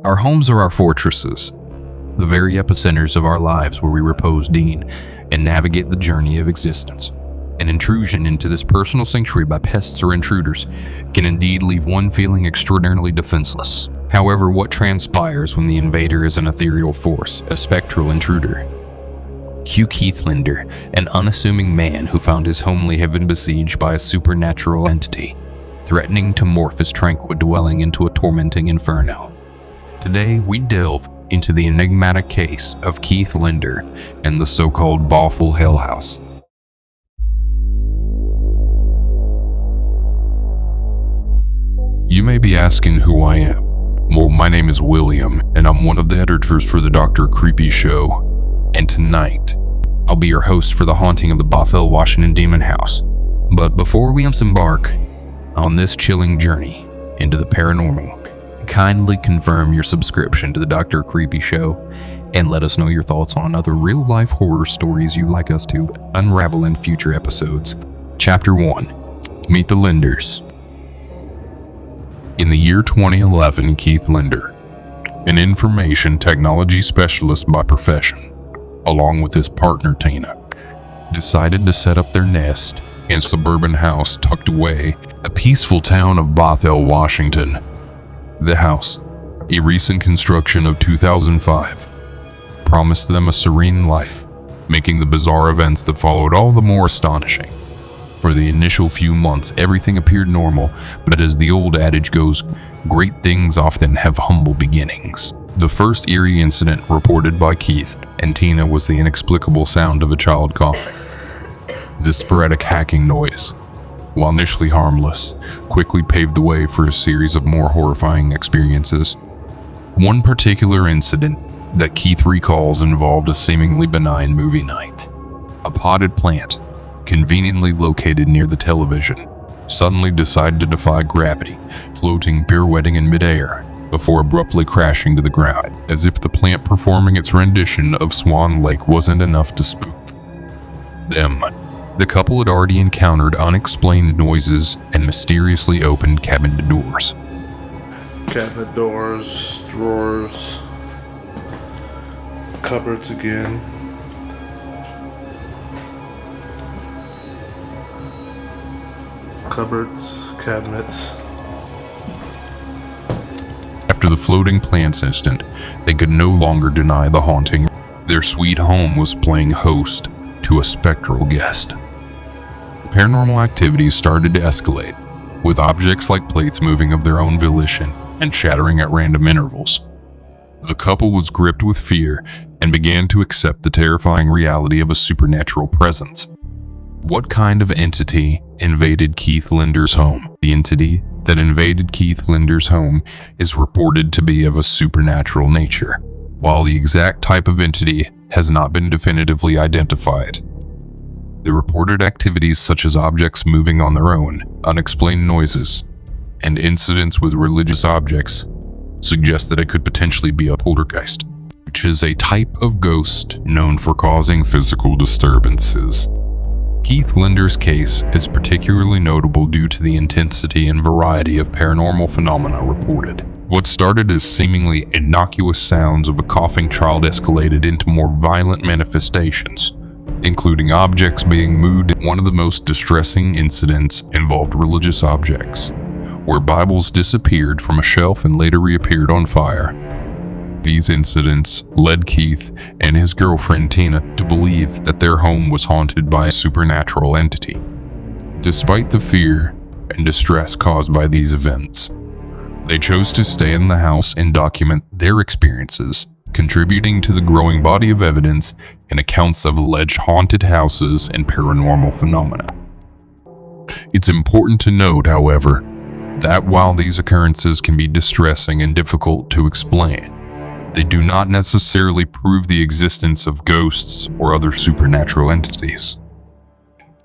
Our homes are our fortresses, the very epicenters of our lives where we repose, dean, and navigate the journey of existence. An intrusion into this personal sanctuary by pests or intruders can indeed leave one feeling extraordinarily defenseless. However, what transpires when the invader is an ethereal force, a spectral intruder? Keith Linder, an unassuming man who found his homely heaven besieged by a supernatural entity, threatening to morph his tranquil dwelling into a tormenting inferno. Today, we delve into the enigmatic case of Keith Linder and the so-called Bothell House. You may be asking who I am. Well, my name is William, and I'm one of the editors for the Dr. Creepy Show. And tonight, I'll be your host for the haunting of the Bothell Washington Demon House. But before we embark on this chilling journey into the paranormal, kindly confirm your subscription to the Dr. Creepy Show and let us know your thoughts on other real-life horror stories you'd like us to unravel in future episodes. Chapter 1. Meet the Linders. In the year 2011, Keith Linder, an information technology specialist by profession, along with his partner Tina, decided to set up their nest in a suburban house tucked away in the peaceful town of Bothell, Washington. The house, a recent construction of 2005, promised them a serene life, making the bizarre events that followed all the more astonishing. For the initial few months, everything appeared normal, but as the old adage goes, great things often have humble beginnings. The first eerie incident reported by Keith and Tina was the inexplicable sound of a child coughing. This sporadic hacking noise, while initially harmless, quickly paved the way for a series of more horrifying experiences. One particular incident that Keith recalls involved a seemingly benign movie night. A potted plant, conveniently located near the television, suddenly decided to defy gravity, floating, pirouetting in midair, before abruptly crashing to the ground, as if the plant performing its rendition of Swan Lake wasn't enough to spook them. The couple had already encountered unexplained noises and mysteriously opened cabinet doors. Cabinet doors, drawers, cupboards again. Cupboards, cabinets. After the floating plants incident, they could no longer deny the haunting. Their sweet home was playing host to a spectral guest. Paranormal activities started to escalate, with objects like plates moving of their own volition and shattering at random intervals. The couple was gripped with fear and began to accept the terrifying reality of a supernatural presence. What kind of entity invaded Keith Linder's home? The entity that invaded Keith Linder's home is reported to be of a supernatural nature, while the exact type of entity has not been definitively identified. The reported activities such as objects moving on their own, unexplained noises, and incidents with religious objects suggest that it could potentially be a poltergeist, which is a type of ghost known for causing physical disturbances. Keith Linder's case is particularly notable due to the intensity and variety of paranormal phenomena reported. What started as seemingly innocuous sounds of a coughing child escalated into more violent manifestations, including objects being moved. One of the most distressing incidents involved religious objects, where Bibles disappeared from a shelf and later reappeared on fire. These incidents led Keith and his girlfriend Tina to believe that their home was haunted by a supernatural entity. Despite the fear and distress caused by these events, they chose to stay in the house and document their experiences, contributing to the growing body of evidence and accounts of alleged haunted houses and paranormal phenomena. It's important to note, however, that while these occurrences can be distressing and difficult to explain, they do not necessarily prove the existence of ghosts or other supernatural entities.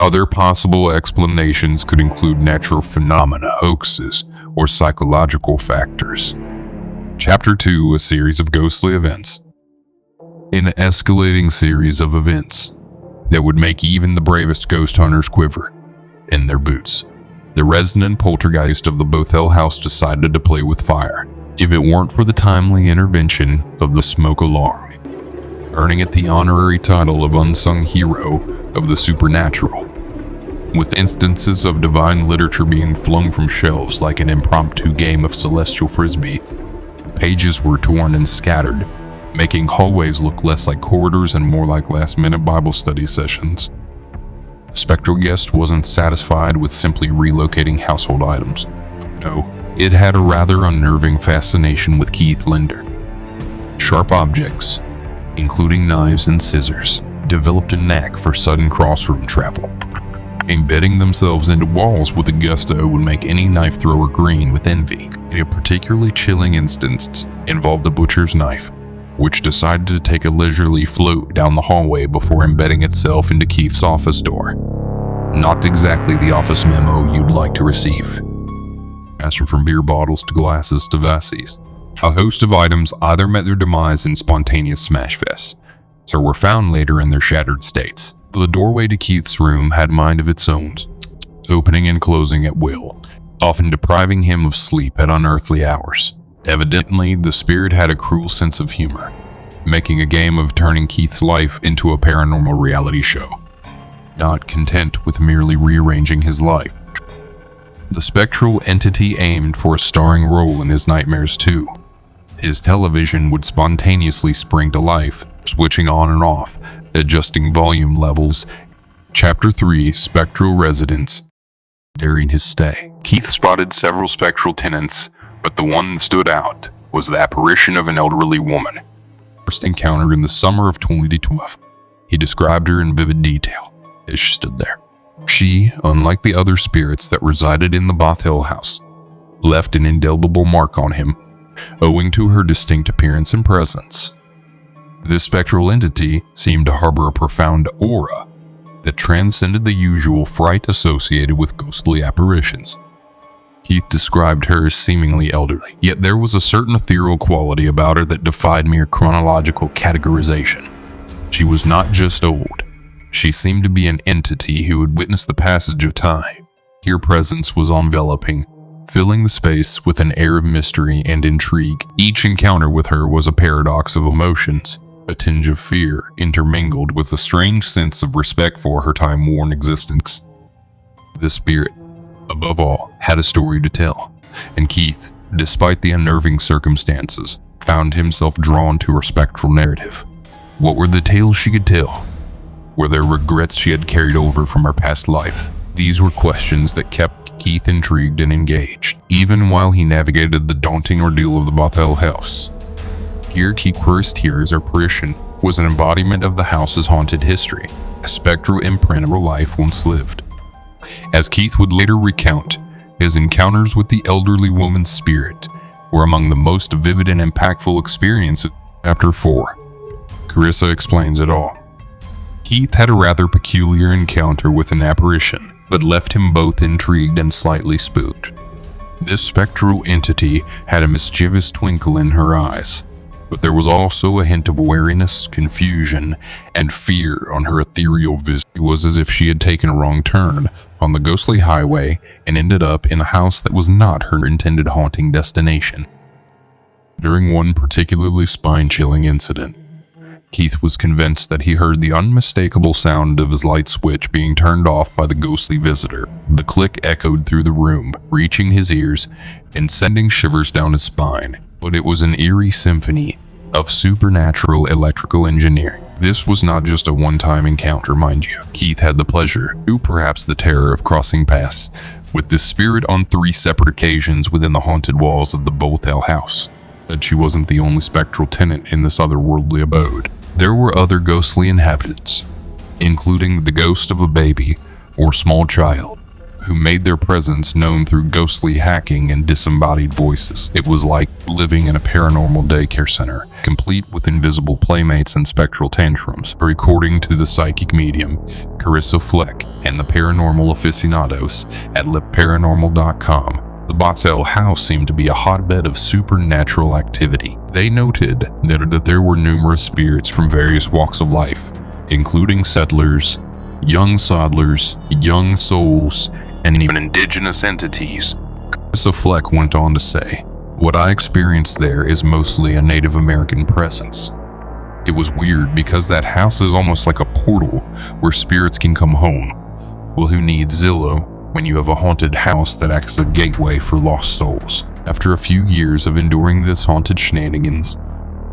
Other possible explanations could include natural phenomena, hoaxes, or psychological factors. Chapter 2, a series of ghostly events. An escalating series of events that would make even the bravest ghost hunters quiver in their boots. The resident poltergeist of the Bothell House decided to play with fire, if it weren't for the timely intervention of the smoke alarm, earning it the honorary title of unsung hero of the supernatural. With instances of divine literature being flung from shelves like an impromptu game of celestial frisbee, pages were torn and scattered, making hallways look less like corridors and more like last-minute Bible study sessions. The spectral guest wasn't satisfied with simply relocating household items. No, it had a rather unnerving fascination with Keith Linder. Sharp objects, including knives and scissors, developed a knack for sudden crossroom travel. Embedding themselves into walls with a gusto would make any knife thrower green with envy. A particularly chilling instance involved a butcher's knife, which decided to take a leisurely float down the hallway before embedding itself into Keith's office door. Not exactly the office memo you'd like to receive. Passing from beer bottles to glasses to vases. A host of items either met their demise in spontaneous smash fests, or were found later in their shattered states. The doorway to Keith's room had mind of its own, opening and closing at will, often depriving him of sleep at unearthly hours. Evidently, the spirit had a cruel sense of humor, making a game of turning Keith's life into a paranormal reality show. Not content with merely rearranging his life, the spectral entity aimed for a starring role in his nightmares too. His television would spontaneously spring to life, switching on and off, adjusting volume levels. Chapter 3, Spectral Residence. During his stay, Keith spotted several spectral tenants, but the one that stood out was the apparition of an elderly woman. First encountered in the summer of 2012. He described her in vivid detail as she stood there. She, unlike the other spirits that resided in the Bothell House, left an indelible mark on him, owing to her distinct appearance and presence. This spectral entity seemed to harbor a profound aura that transcended the usual fright associated with ghostly apparitions. Keith described her as seemingly elderly, yet there was a certain ethereal quality about her that defied mere chronological categorization. She was not just old. She seemed to be an entity who had witnessed the passage of time. Her presence was enveloping, filling the space with an air of mystery and intrigue. Each encounter with her was a paradox of emotions, a tinge of fear intermingled with a strange sense of respect for her time-worn existence. This spirit, above all, had a story to tell, and Keith, despite the unnerving circumstances, found himself drawn to her spectral narrative. What were the tales she could tell? Were there regrets she had carried over from her past life? These were questions that kept Keith intrigued and engaged, even while he navigated the daunting ordeal of the Bothell House. Here, Carrissa's apparition was an embodiment of the house's haunted history, a spectral imprint of her life once lived. As Keith would later recount, his encounters with the elderly woman's spirit were among the most vivid and impactful experiences. Chapter 4. Carissa explains it all. Keith had a rather peculiar encounter with an apparition, but left him both intrigued and slightly spooked. This spectral entity had a mischievous twinkle in her eyes, but there was also a hint of wariness, confusion, and fear on her ethereal vision. It was as if she had taken a wrong turn on the ghostly highway and ended up in a house that was not her intended haunting destination. During one particularly spine-chilling incident, Keith was convinced that he heard the unmistakable sound of his light switch being turned off by the ghostly visitor. The click echoed through the room, reaching his ears and sending shivers down his spine. But it was an eerie symphony of supernatural electrical engineering. This was not just a one-time encounter, mind you. Keith had the pleasure, or perhaps the terror, of crossing paths with this spirit on 3 separate occasions within the haunted walls of the Bothell House. But she wasn't the only spectral tenant in this otherworldly abode. There were other ghostly inhabitants, including the ghost of a baby or small child, who made their presence known through ghostly hacking and disembodied voices. It was like living in a paranormal daycare center, complete with invisible playmates and spectral tantrums. According to the psychic medium, Carissa Fleck, and the paranormal aficionados at paranormal.com, the Bothell House seemed to be a hotbed of supernatural activity. They noted that there were numerous spirits from various walks of life, including settlers, young soddlers, young souls, and even indigenous entities. Carissa Fleck went on to say, What I experienced there is mostly a Native American presence. It was weird because that house is almost like a portal where spirits can come home. Well, who needs Zillow when you have a haunted house that acts as a gateway for lost souls? After a few years of enduring this haunted shenanigans,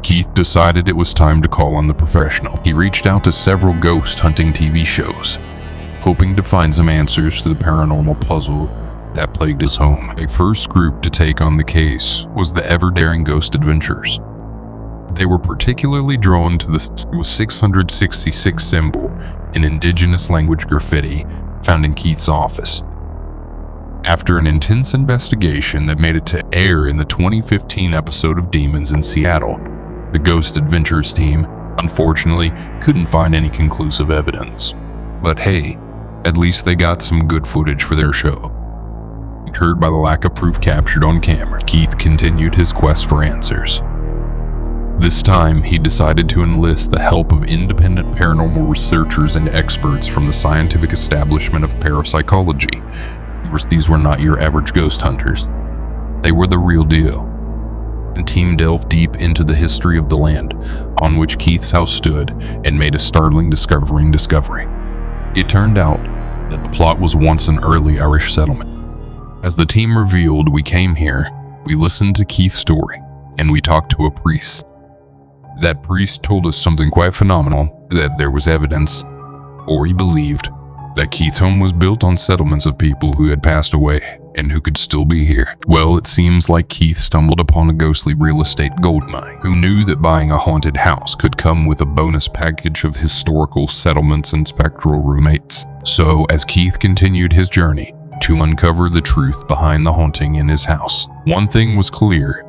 Keith decided it was time to call on the professional. He reached out to several ghost hunting TV shows, hoping to find some answers to the paranormal puzzle that plagued his home. The first group to take on the case was the ever-daring Ghost Adventures. They were particularly drawn to the 666 symbol in indigenous language graffiti found in Keith's office. After an intense investigation that made it to air in the 2015 episode of Demons in Seattle, the Ghost Adventures team, unfortunately, couldn't find any conclusive evidence. But hey, at least they got some good footage for their show. Deterred by the lack of proof captured on camera, Keith continued his quest for answers. This time, he decided to enlist the help of independent paranormal researchers and experts from the scientific establishment of parapsychology. These were not your average ghost hunters. They were the real deal. The team delved deep into the history of the land on which Keith's house stood and made a startling discovery. It turned out that the plot was once an early Irish settlement. As the team revealed, we came here, we listened to Keith's story, and we talked to a priest. That priest told us something quite phenomenal, that there was evidence, or he believed, that Keith's home was built on settlements of people who had passed away and who could still be here. Well, it seems like Keith stumbled upon a ghostly real estate goldmine. Who knew that buying a haunted house could come with a bonus package of historical settlements and spectral roommates? So, as Keith continued his journey to uncover the truth behind the haunting in his house, one thing was clear.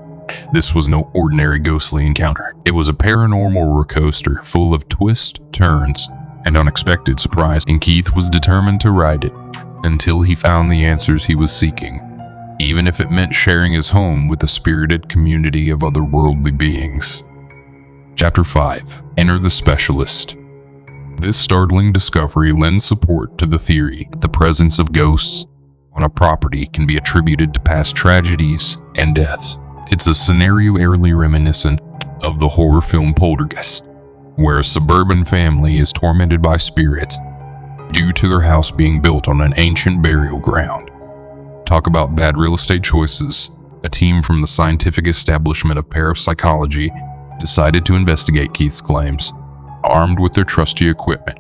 This was no ordinary ghostly encounter. It was a paranormal roller coaster full of twists, turns, and unexpected surprise, and Keith was determined to ride it until he found the answers he was seeking, even if it meant sharing his home with a spirited community of otherworldly beings. Chapter 5. Enter the Specialist. This startling discovery lends support to the theory that the presence of ghosts on a property can be attributed to past tragedies and deaths. It's a scenario eerily reminiscent of the horror film Poltergeist, where a suburban family is tormented by spirits due to their house being built on an ancient burial ground. Talk about bad real estate choices. A team from the scientific establishment of parapsychology decided to investigate Keith's claims. Armed with their trusty equipment,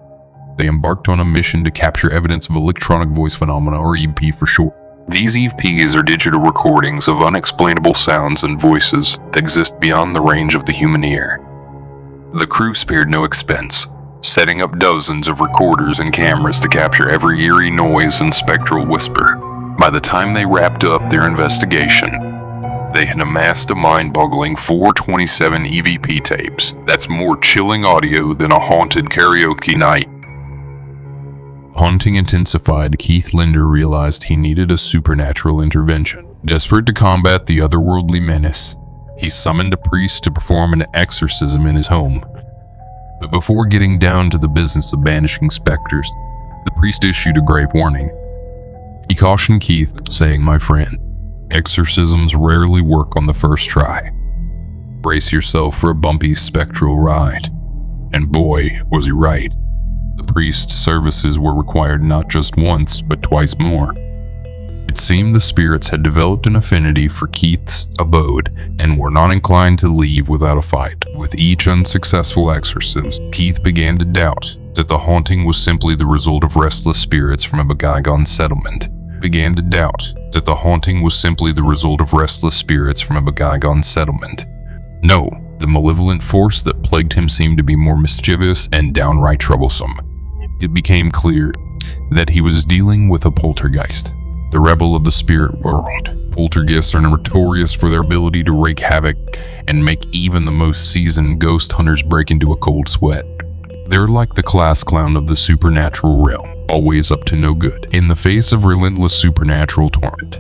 they embarked on a mission to capture evidence of electronic voice phenomena, or EP for short. These EVPs are digital recordings of unexplainable sounds and voices that exist beyond the range of the human ear. The crew spared no expense, setting up dozens of recorders and cameras to capture every eerie noise and spectral whisper. By the time they wrapped up their investigation, they had amassed a mind-boggling 427 EVP tapes. That's more chilling audio than a haunted karaoke night. Haunting intensified. Keith Linder realized he needed a supernatural intervention. Desperate to combat the otherworldly menace, he summoned a priest to perform an exorcism in his home. But before getting down to the business of banishing specters, the priest issued a grave warning. He cautioned Keith, saying, "My friend, exorcisms rarely work on the first try. Brace yourself for a bumpy spectral ride." And boy, was he right. The priest's services were required not just once, but twice more. It seemed the spirits had developed an affinity for Keith's abode and were not inclined to leave without a fight. With each unsuccessful exorcism, Keith began to doubt that the haunting was simply the result of restless spirits from a bygone settlement. No, the malevolent force that plagued him seemed to be more mischievous and downright troublesome. It became clear that he was dealing with a poltergeist, the rebel of the spirit world. Poltergeists are notorious for their ability to wreak havoc and make even the most seasoned ghost hunters break into a cold sweat. They're like the class clown of the supernatural realm, always up to no good. In the face of relentless supernatural torment,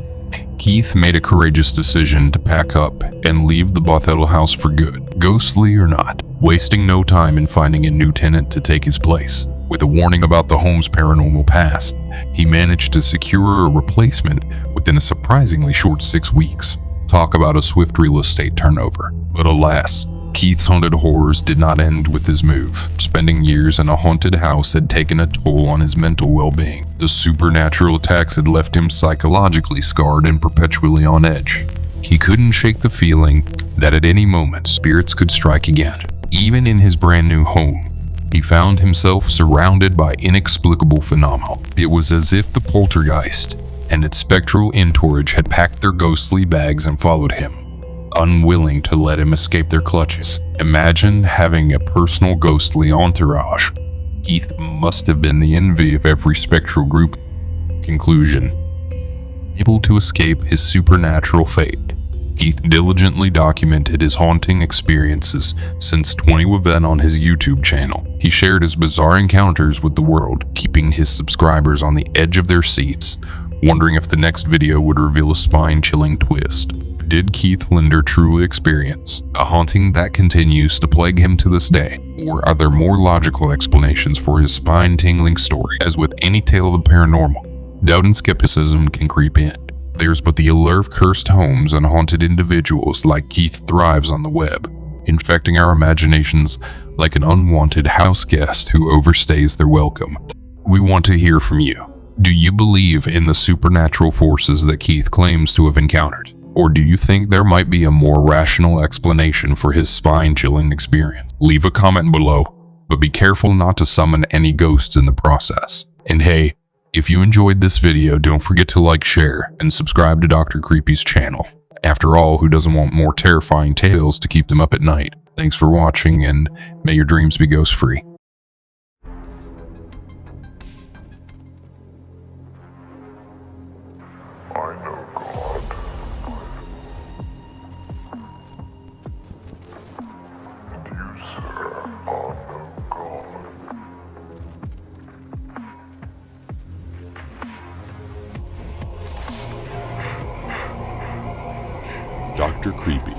Keith made a courageous decision to pack up and leave the Bothell House for good, ghostly or not, wasting no time in finding a new tenant to take his place. With a warning about the home's paranormal past, he managed to secure a replacement within a surprisingly short 6 weeks. Talk about a swift real estate turnover. But alas, Keith's haunted horrors did not end with his move. Spending years in a haunted house had taken a toll on his mental well-being. The supernatural attacks had left him psychologically scarred and perpetually on edge. He couldn't shake the feeling that at any moment spirits could strike again. Even in his brand new home, he found himself surrounded by inexplicable phenomena. It was as if the poltergeist and its spectral entourage had packed their ghostly bags and followed him, unwilling to let him escape their clutches. Imagine having a personal ghostly entourage. Keith must have been the envy of every spectral group. Conclusion: able to escape his supernatural fate, Keith diligently documented his haunting experiences since 2011 on his YouTube channel. He shared his bizarre encounters with the world, keeping his subscribers on the edge of their seats, wondering if the next video would reveal a spine-chilling twist. Did Keith Linder truly experience a haunting that continues to plague him to this day? Or are there more logical explanations for his spine-tingling story? As with any tale of the paranormal, doubt and skepticism can creep in. There's but the allure of cursed homes and haunted individuals like Keith thrives on the web, infecting our imaginations like an unwanted house guest who overstays their welcome. We want to hear from you. Do you believe in the supernatural forces that Keith claims to have encountered? Or do you think there might be a more rational explanation for his spine-chilling experience? Leave a comment below, but be careful not to summon any ghosts in the process. And hey, if you enjoyed this video, don't forget to like, share, and subscribe to Dr. Creepy's channel. After all, who doesn't want more terrifying tales to keep them up at night? Thanks for watching, and may your dreams be ghost-free. Dr. Creepy.